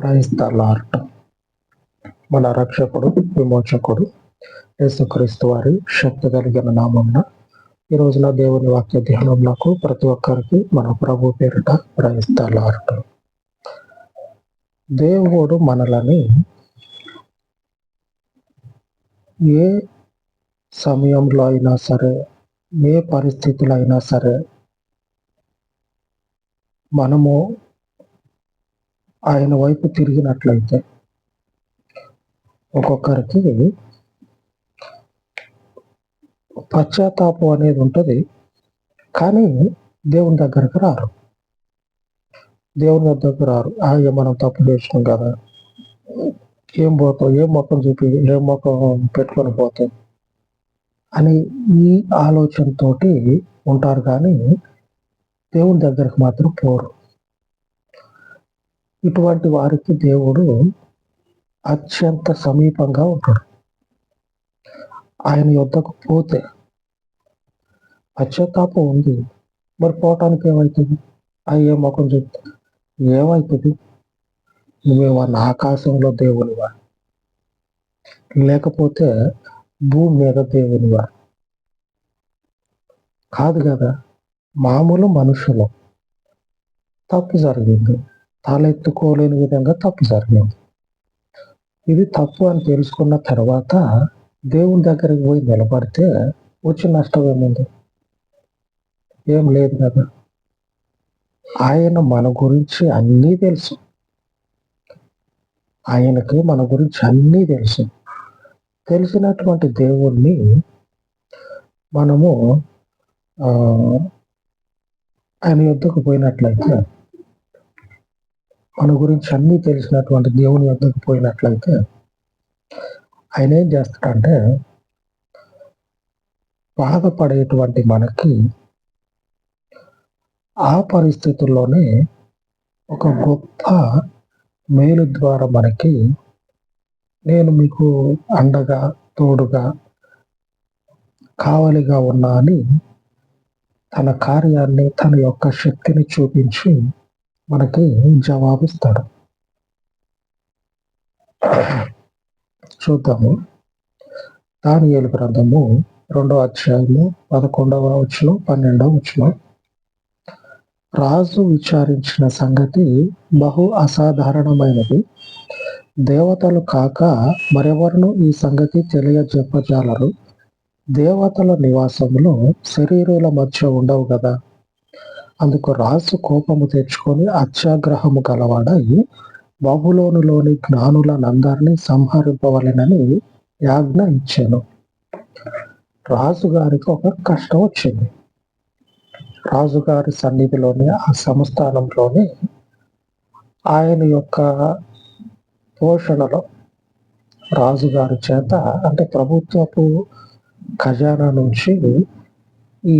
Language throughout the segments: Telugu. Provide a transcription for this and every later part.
Praise the lord. మన రక్షకుడు విమోచకుడు యేసుక్రీస్తు వారి శక్తి కలిగిన నామమున ఈ రోజున దేవుని వాక్య ధ్యానంలో ప్రతి ఒక్కరికి మన ప్రభు పేరిట ప్రైజ్ ద లార్డ్. దేవుడు మనలని ఏ సమయంలో అయినా సరే, ఏ పరిస్థితులు అయినా సరే, మనము ఆయన వైపు తిరిగినట్లయితే ఒక్కొక్కరికి పశ్చాత్తాపం అనేది ఉంటుంది. కానీ దేవుని దగ్గరకు రారు. దేవుని దగ్గరకు రారు. మనం తప్పు చేసినాం కదా, ఏం పోతాం, ఏం మొక్కం చూపి, ఏం మొక్కం పెట్టుకొని పోతాం అని ఈ ఆలోచనతోటి ఉంటారు. కానీ దేవుని దగ్గరకు మాత్రం పోరు. ఇటువంటి వారికి దేవుడు అత్యంత సమీపంగా ఉంటాడు. ఆయన యొద్దకు పోతే పశ్చాత్తాపం ఉంది, మరి పోవటానికి ఏమవుతుంది? ఏ ముఖం చెప్తే ఏమవుతుంది? నువ్వేమన్నా ఆకాశంలో దేవునివా, లేకపోతే భూమి మీద దేవునివా? కాదు కదా. మామూలు మనుషులు. తప్పు జరిగింది, తలెత్తుకోలేని విధంగా తప్పు జరిగింది. ఇది తప్పు అని తెలుసుకున్న తర్వాత దేవుని దగ్గరికి పోయి నిలబడితే వచ్చి నష్టం ఏముంది? ఏం లేదు కదా. ఆయన మన గురించి అన్నీ తెలుసు. ఆయనకి మన గురించి అన్నీ తెలుసు. తెలిసినటువంటి దేవుణ్ణి మనము ఆయన యొద్దకు పోయినట్లయితే, మన గురించి అన్నీ తెలిసినటువంటి దేవుని యొద్దకు పోయినట్లయితే ఆయన ఏం చేస్తాడంటే, బాధపడేటువంటి మనకి ఆ పరిస్థితుల్లోనే ఒక గొప్ప మేలు ద్వారా మనకి, నేను మీకు అండగా తోడుగా కావలిగా ఉన్నా అని తన కార్యాన్ని, తన యొక్క శక్తిని చూపించి మనకి జవాబిస్తాడు. చూద్దాము. దానియేలు గ్రంథము 2వ అధ్యాయము 11వ వచనం 12వ వచనం. రాజు విచారించిన సంగతి బహు అసాధారణమైనది. దేవతలు కాక మరెవరును ఈ సంగతి తెలియజెప్పజాలరు. దేవతల నివాసములు శరీరుల మధ్య ఉండవు కదా. అందుకు రాజు కోపము తెచ్చుకొని అత్యాగ్రహము గలవాడై బబులోనులోని జ్ఞానులనందరినీ సంహరింపవలెనని ఆజ్ఞ ఇచ్చాను. రాజుగారికి ఒక కష్టం వచ్చింది. రాజుగారి సన్నిధిలోనే, ఆ సంస్థానంలోనే ఆయన యొక్క పోషణలో రాజుగారి చేత, అంటే ప్రభుత్వపు ఖజానా నుంచి ఈ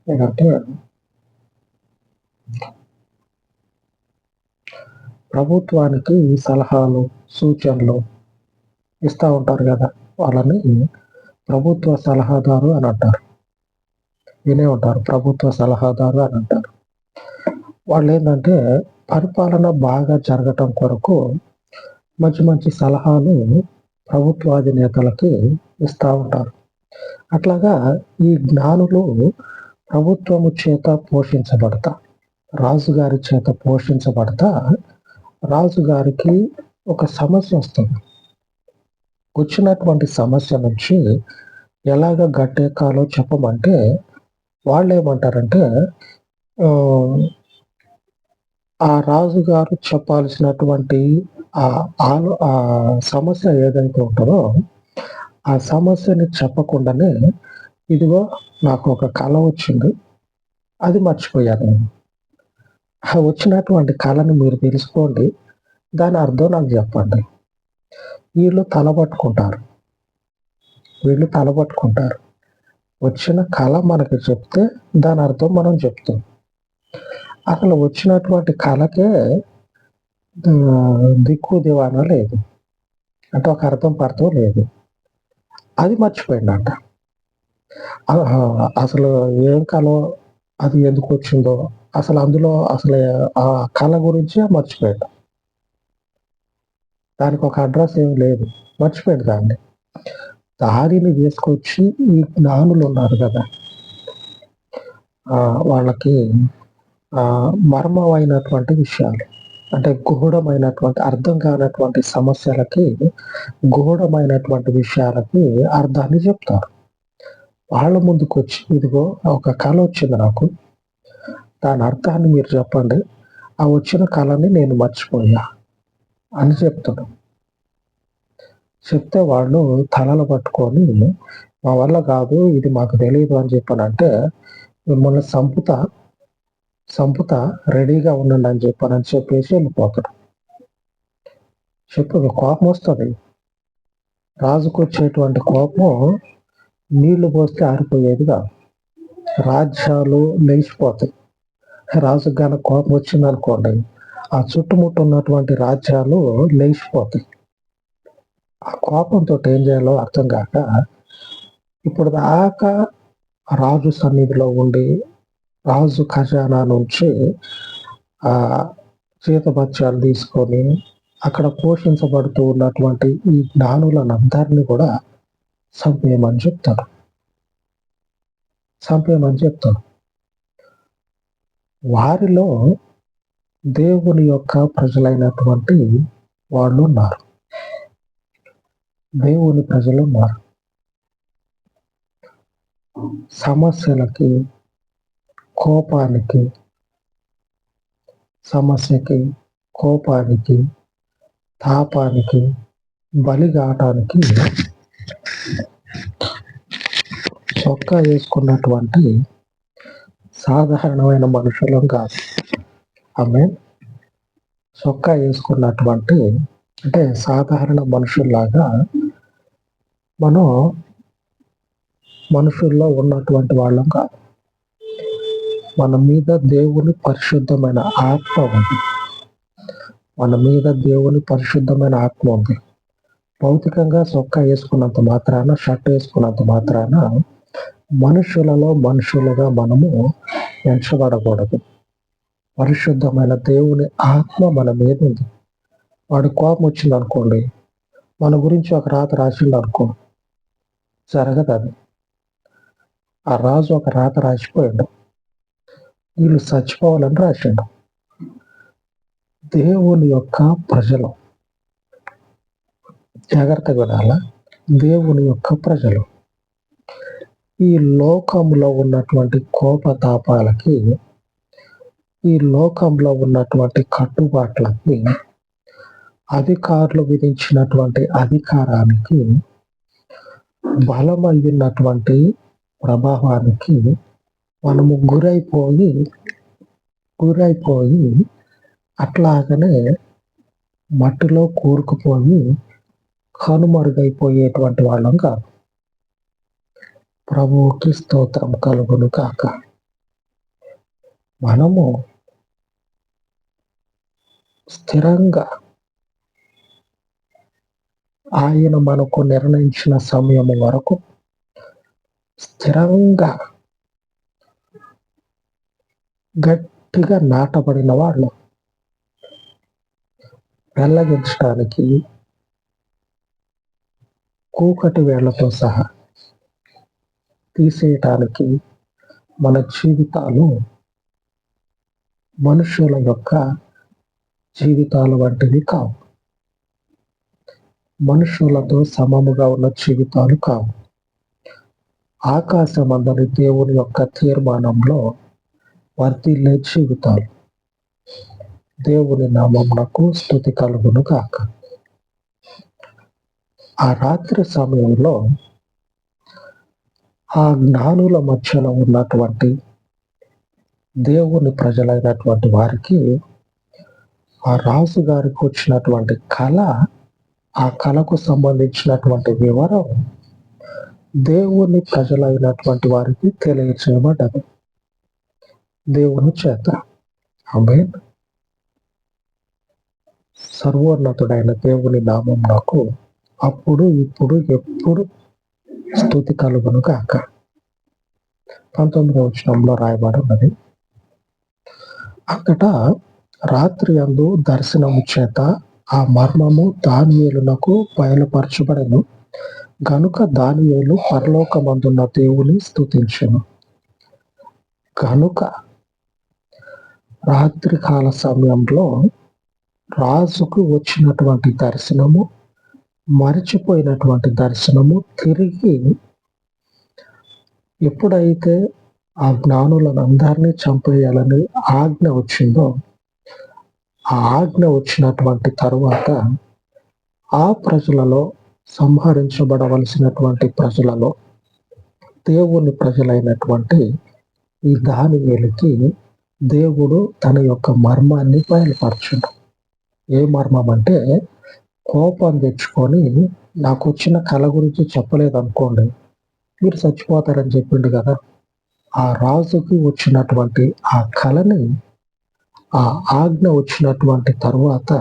ఏంటంటే ప్రభుత్వానికి సలహాలు సూచనలు ఇస్తూ ఉంటారు కదా, వాళ్ళని ప్రభుత్వ సలహాదారు అని అంటారు. వినే ఉంటారు, ప్రభుత్వ సలహాదారు అని అంటారు. వాళ్ళు ఏంటంటే పరిపాలన బాగా జరగటం కొరకు మంచి మంచి సలహాలు ప్రభుత్వాధినేతలకి ఇస్తూ ఉంటారు. అట్లాగా ఈ జ్ఞానులు ప్రభుత్వము చేత పోషించబడతా, రాజుగారి చేత పోషించబడతా, రాజుగారికి ఒక సమస్య వస్తుంది. వచ్చినటువంటి సమస్య నుంచి ఎలాగ గట్టెక్కాలో చెప్పమంటే వాళ్ళు ఏమంటారంటే, ఆ రాజుగారు చెప్పాల్సినటువంటి ఆ సమస్య ఏదైతే ఉంటుందో ఆ సమస్యని చెప్పకుండానే, ఇదిగో నాకు ఒక కళ వచ్చింది, అది మర్చిపోయాను. వచ్చినటువంటి కళని మీరు తెలుసుకోండి, దాని అర్థం నాకు చెప్పండి. వీళ్ళు తలపట్టుకుంటారు. వచ్చిన కళ మనకి చెప్తే దాని అర్థం మనం చెప్తాం. అసలు వచ్చినటువంటి కళకే దిక్కు దివానా లేదు, అంటే ఒక అర్థం పర్థం లేదు. అది మర్చిపోయిందంట. అసలు ఏం కళ, అది ఎందుకు వచ్చిందో అసలు అందులో అసలు ఆ కళ గురించే మర్చిపోయాడు. దానికి ఒక అడ్రస్ ఏమి లేదు. మర్చిపోయాడు దాన్ని. దారిని తీసుకొచ్చి ఈ జ్ఞానులు ఉన్నారు కదా! వాళ్ళకి మర్మమైనటువంటి విషయాలు, అంటే గూఢమైనటువంటి అర్థం కానటువంటి సమస్యలకి, గూఢమైనటువంటి విషయాలకి అర్థాన్ని చెప్తారు. వాళ్ళ ముందుకొచ్చి, ఇదిగో ఒక కళ వచ్చింది నాకు, దాని అర్థాన్ని మీరు చెప్పండి, ఆ వచ్చిన కళని నేను మర్చిపోయా అని చెప్తాడు. చెప్తే వాళ్ళు తలలు పట్టుకొని, మా వల్ల కాదు, ఇది మాకు తెలియదు అని చెప్పానంటే, మిమ్మల్ని సంపుతా రెడీగా ఉండండి అని చెప్పేసి వెళ్ళిపోతాడు. కోపం వస్తుంది. రాజుకు వచ్చేటువంటి కోపం నీళ్లు పోస్తే ఆరిపోయేది కాదు. రాజ్యాలు లేచిపోతాయి. రాజుకు గనక కోపం వచ్చిందనుకోండి, ఆ చుట్టుముట్టు ఉన్నటువంటి రాజ్యాలు లేచిపోతాయి. ఆ కోపంతో ఏం చేయాలో అర్థం కాక, ఇప్పుడు దాకా రాజు సన్నిధిలో ఉండి, రాజు ఖజానా నుంచి జీతభత్యాలు తీసుకొని అక్కడ పోషించబడుతూ ఉన్నటువంటి ఈ జ్ఞానులందరినీ కూడా చంపేయమని చెప్తాడు. వారిలో దేవుని యొక్క ప్రజలైనటువంటి వాళ్ళు ఉన్నారు. దేవుని ప్రజలు ఉన్నారు. సమస్యకి, కోపానికి, తాపానికి, బలిగాటానికి చొక్కా వేసుకున్నటువంటి సాధారణమైన మనుషులం కాదు. చొక్కా వేసుకున్నటువంటి, అంటే సాధారణ మనుషుల్లాగా మనం మనుషుల్లో ఉన్నటువంటి వాళ్ళం కాదు. మన మీద దేవుని పరిశుద్ధమైన ఆత్మ ఉంది. భౌతికంగా చొక్కా వేసుకున్నంత మాత్రాన, షర్ట్ వేసుకున్నంత మాత్రాన మనుషులుగా మనము ఎంచబడకూడదు. పరిశుద్ధమైన దేవుని ఆత్మ మన మీద ఉంది. వాడి కోపం వచ్చింది అనుకోండి, మన గురించి ఒక రాత రాసిండు అనుకో, జరగదు అది. ఆ రాజు ఒక రాత రాసిపోయాడు, వీళ్ళు చచ్చిపోవాలని రాసిండు. దేవుని యొక్క ప్రజలు జాగ్రత్తగా వినాలా. దేవుని యొక్క ప్రజలు ఈ లోకంలో ఉన్నటువంటి కోపతాపాలకి, ఈ లోకంలో ఉన్నటువంటి కట్టుబాట్లకి, అధికారులు విధించినటువంటి అధికారానికి, బలమైనటువంటి ప్రభావానికి మనము గురైపోయి అట్లాగనే మట్టిలో కూరుకుపోయి కనుమరుగైపోయేటువంటి వాళ్ళం కాదు. ప్రభువుకి స్తోత్రం కలుగును కాక. మనము స్థిరంగా ఆయన మనకు నిర్ణయించిన సమయం వరకు స్థిరంగా గట్టిగా నాటబడిన వాళ్ళు వెళ్ళగించడానికి కూకటి వేళ్లతో సహా తీసేయటానికి మన జీవితాలు మనుషుల యొక్క జీవితాలు వంటివి కావు. మనుషులతో సమముగా ఉన్న జీవితాలు కావు. ఆకాశమందరి దేవుని యొక్క తీర్మానంలో వర్ధిల్లే జీవితాలు. దేవుని నామమునకు స్తుతి కలుగును కాక. ఆ రాత్రి సమయంలో ఆ జ్ఞానుల మధ్యలో ఉన్నటువంటి దేవుని ప్రజలైనటువంటి వారికి, ఆ రాజు గారికి వచ్చినటువంటి కళ, ఆ కళకు సంబంధించినటువంటి వివరం దేవుని ప్రజలైనటువంటి వారికి తెలియచేయబడ్డది దేవుని చేత. ఆమేన్. సర్వోన్నతుడైన దేవుని నామం నాకు అప్పుడు, ఇప్పుడు, ఎప్పుడు స్తుతి కలుగును కాక. 19వ వచనంలో రాయబడి ఉన్నది, అంతటా రాత్రి అందు దర్శనము చేత ఆ మర్మము దానియేలునకు బయలుపరచబడెను. గనుక దానియేలు పరలోకమందున్న దేవుని స్తుతించెను. కనుక రాత్రికాల సమయంలో రాజుకు వచ్చినటువంటి దర్శనము, మరిచిపోయినటువంటి దర్శనము తిరిగి ఎప్పుడైతే ఆ జ్ఞానులను అందరినీ చంపేయాలని ఆజ్ఞ వచ్చిందో, ఆ ఆజ్ఞ వచ్చినటువంటి తరువాత ఆ ప్రజలలో సంహరించబడవలసినటువంటి ప్రజలలో దేవుని ప్రజలైనటువంటి ఈ దానియేలుకి దేవుడు తన యొక్క మర్మాన్ని బయలుపరచును. ఏ మర్మం అంటే, కోపం తెచ్చుకొని నాకు వచ్చిన కళ గురించి చెప్పలేదనుకోండి, మీరు చచ్చిపోతారని చెప్పిండు కదా. ఆ రాజుకి వచ్చినటువంటి ఆ కళని, ఆ ఆజ్ఞ వచ్చినటువంటి తరువాత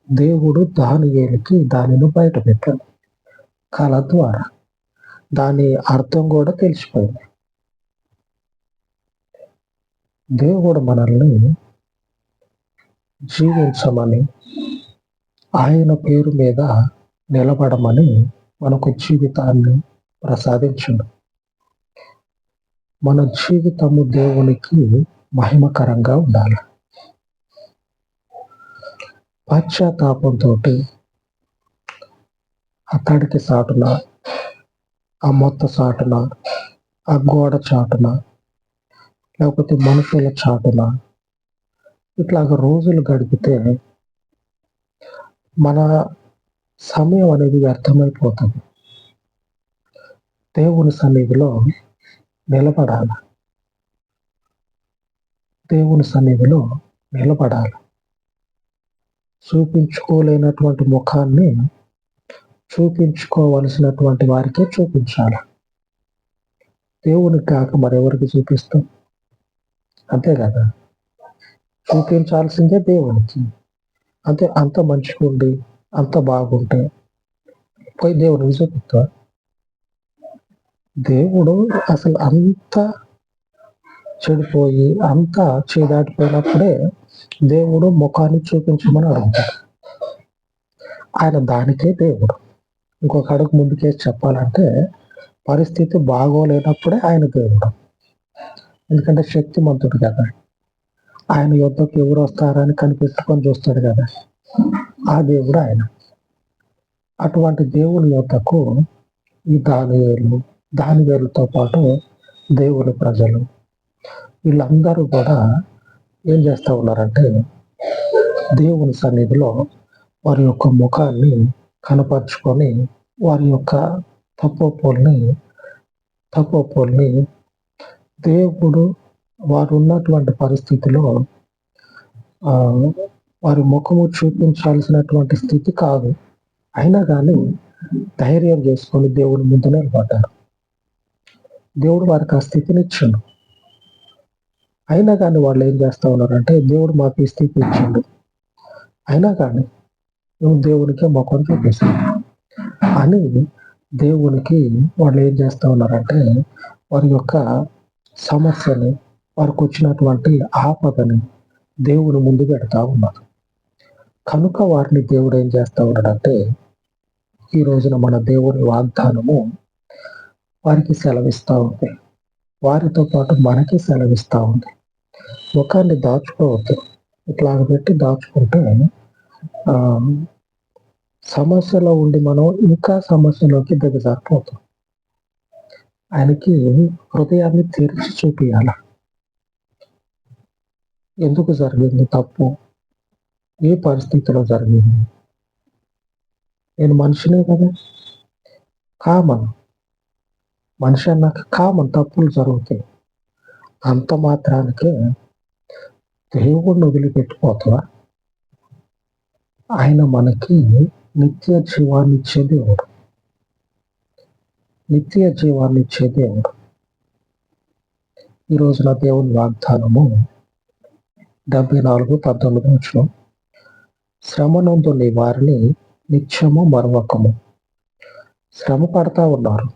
దేవుడు దానియేలుకి దానిని బయట పెట్టాడు. కళ ద్వారా దాని అర్థం కూడా తెలిసిపోయింది. దేవుడు మనల్ని జీవించమని, ఆయన పేరు మీద నిలబడమని మనకు జీవితాన్ని ప్రసాదించును. మన జీవితము దేవునికి మహిమకరంగా ఉండాలి. పశ్చాత్తాపంతో ఆ తడికి చాటున, ఆ మొత్త చాటున, ఆ గోడ చాటున, లేకపోతే మనుషుల చాటున ఇట్లాగ రోజులు గడిపితే మన సమయం అనేది వ్యర్థమైపోతుంది. దేవుని సన్నిధిలో నిలబడాలి. దేవుని సన్నిధిలో నిలబడాలి. చూపించుకోలేనటువంటి ముఖాన్ని చూపించుకోవలసినటువంటి వారికే చూపించాలి. దేవునికి కాక మరెవరికి చూపిస్తాం? అంతే కదా. చూపించాల్సిందే దేవునికి. అంతే. అంత మంచిగా ఉండి, అంత బాగుంటే పోయి దేవునికి చూపిస్తా? దేవుడు అసలు అంత చెడిపోయి, అంతా చేదాటిపోయినప్పుడే దేవుడు ముఖాన్ని చూపించమని అడుగుతాడు. ఆయన దానికే దేవుడు. ఇంకొక అడుగు ముందుకేసి చెప్పాలంటే, పరిస్థితి బాగోలేనప్పుడే ఆయన దేవుడు. ఎందుకంటే శక్తిమంతుడు కదా. ఆయన యొద్దకు ఎవరు వస్తారని కనిపెట్టుకొని చూస్తాడు కదా. ఆ దేవుడు ఆయన. అటువంటి దేవుని యొద్దకు ఈ దానియేలుతో పాటు దేవుని ప్రజలు వీళ్ళందరూ కూడా ఏం చేస్తూ ఉన్నారంటే, దేవుని సన్నిధిలో వారి యొక్క ముఖాన్ని కనపరుచుకొని వారి యొక్క తప్పొప్పుల్ని దేవుడు వారు ఉన్నటువంటి పరిస్థితిలో వారి ముఖము చూపించాల్సినటువంటి స్థితి కాదు. అయినా కానీ ధైర్యం చేసుకొని దేవుని ముందు నిలబడ్డారు. దేవుడు వారికి ఆ స్థితిని ఇచ్చిండు. అయినా కానీ వాళ్ళు ఏం చేస్తూ ఉన్నారంటే, దేవుడు మాకు ఈ స్థితి ఇచ్చిండు, అయినా కానీ మేము దేవునికే ముఖం చూపిస్తాం అని దేవునికి వాళ్ళు ఏం చేస్తూ ఉన్నారంటే, వారి యొక్క సమస్యని, వారికి వచ్చినటువంటి ఆపదని దేవుని ముందు పెడతా ఉన్నారు. కనుక వారిని దేవుడు ఏం చేస్తూ ఉన్నాడంటే, ఈ రోజున మన దేవుని వాగ్దానము వారికి సెలవిస్తూ ఉంది. వారితో పాటు మనకి సెలవిస్తూ ఉంది. ముఖాన్ని దాచుకోవద్దు. ఇట్లాగ పెట్టి దాచుకుంటే సమస్యలో ఉండి మనం ఇంకా సమస్యలోకి దిగజారిపోతాం. ఆయనకి హృదయాన్ని తెరిచి చూపియాల. ఎందుకు జరిగింది తప్పు, ఏ పరిస్థితిలో జరిగింది. నేను మనిషినే కదా, కామన్. మనిషి అన్నాక కామన్, తప్పులు జరుగుతాయి. అంత మాత్రానికే దేవుడిని వదిలిపెట్టిపోతావా? ఆయన మనకి నిత్య జీవాన్ని ఇచ్చే దేవుడు. నిత్య జీవాన్ని ఇచ్చే దేవుడు. ఈ రోజున దేవుని వాగ్దానము 74:19 శ్రమనందుని వారిని నిత్యము మరవకము. శ్రమ పడతా ఉన్నారు,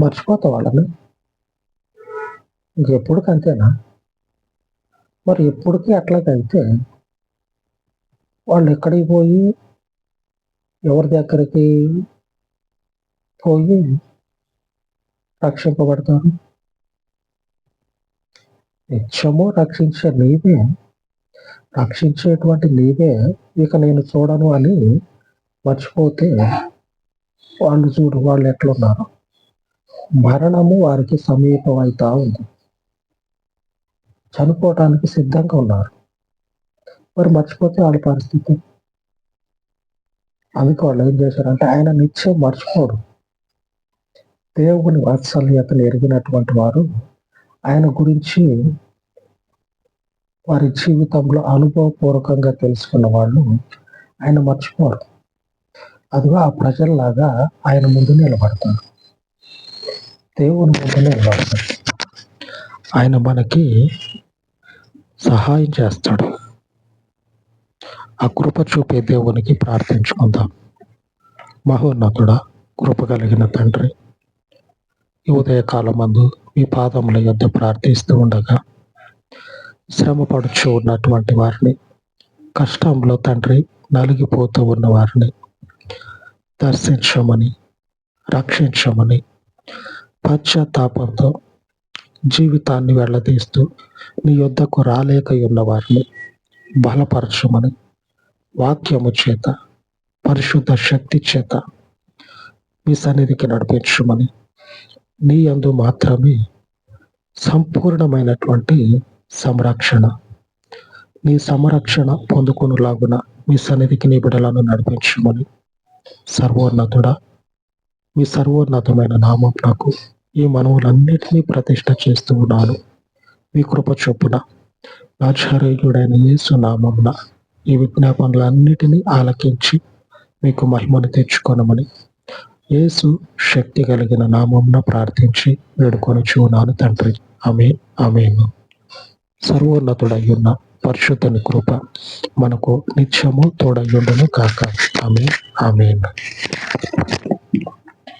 మర్చిపోతా వాళ్ళని. ఇంకెప్పుడు అంతేనా? మరి ఎప్పటికీ అట్లాగైతే వాళ్ళు ఎక్కడికి పోయి ఎవరి దగ్గరికి పోయి రక్షింపబడతారు? నిత్యము రక్షించే నీవే, రక్షించేటువంటి నీవే ఇక నేను చూడను అని మర్చిపోతే వాళ్ళు ఎట్లున్నారు? మరణము వారికి సమీపమవుతా ఉంది, చనిపోవటానికి సిద్ధంగా ఉన్నారు. మరి మర్చిపోతే వాళ్ళ పరిస్థితి. అందుకే వాళ్ళు ఏం చేశారంటే ఆయన నిత్యం మర్చిపోడు. దేవుని వాత్సల్యతను ఎరిగినటువంటి వారు ఆయన గురించి వారి జీవితంలో అనుభవపూర్వకంగా తెలుసుకున్న వాళ్ళు ఆయన మర్చిపోరు. అదిగో ఆ ప్రజల్లాగా ఆయన ముందు నిలబడతారు, దేవుని ముందు నిలబడతాడు. ఆయన మనకి సహాయం చేస్తాడు. ఆ కృప చూపే దేవునికి ప్రార్థించుకుందాం. మహోన్నతుడా, కృప కలిగిన తండ్రి, ఈ ఉదయకాలమందు మీ పాదముల యొద్ద ప్రార్థిస్తూ ఉండగా శ్రమపడుచు ఉన్నటువంటి వారిని, కష్టంలో తండ్రి నలిగిపోతూ ఉన్న వారిని దర్శించమని, రక్షించమని, పశ్చాత్తాపంతో జీవితాన్ని వెళ్ళదీస్తూ నీ యొద్దకు రాలేక ఉన్న వారిని బలపరచమని, వాక్యము చేత, పరిశుద్ధ శక్తి చేత మీ సన్నిధికి నడిపించమని, నీ యందు మాత్రమే సంపూర్ణమైనటువంటి సంరక్షణ, నీ సంరక్షణ పొందుకునేలాగున మీ సన్నిధికి నీ బిడ్డలను నడిపించమని, సర్వోన్నతుడా, మీ సర్వోన్నతమైన నామం నాకు ఈ మనవులన్నిటినీ ప్రతిష్ఠ చేస్తూ ఉన్నాను. మీ కృప చొప్పున నాజరేయుడైన యేసు నామమున ఈ విజ్ఞాపనలన్నిటినీ ఆలకించి మీకు మహిమను తెచ్చుకొనమని యేసు శక్తి కలిగిన నామమున ప్రార్థించి వేడుకొనుచున్నాను తండ్రి. ఆమేన్, ఆమేన్. సర్వోన్నతుడయ్యున్న పరిశుద్ధని కృప మనకు నిత్యము తోడయ్యుండును కాక. ఆమేన్, ఆమేన్.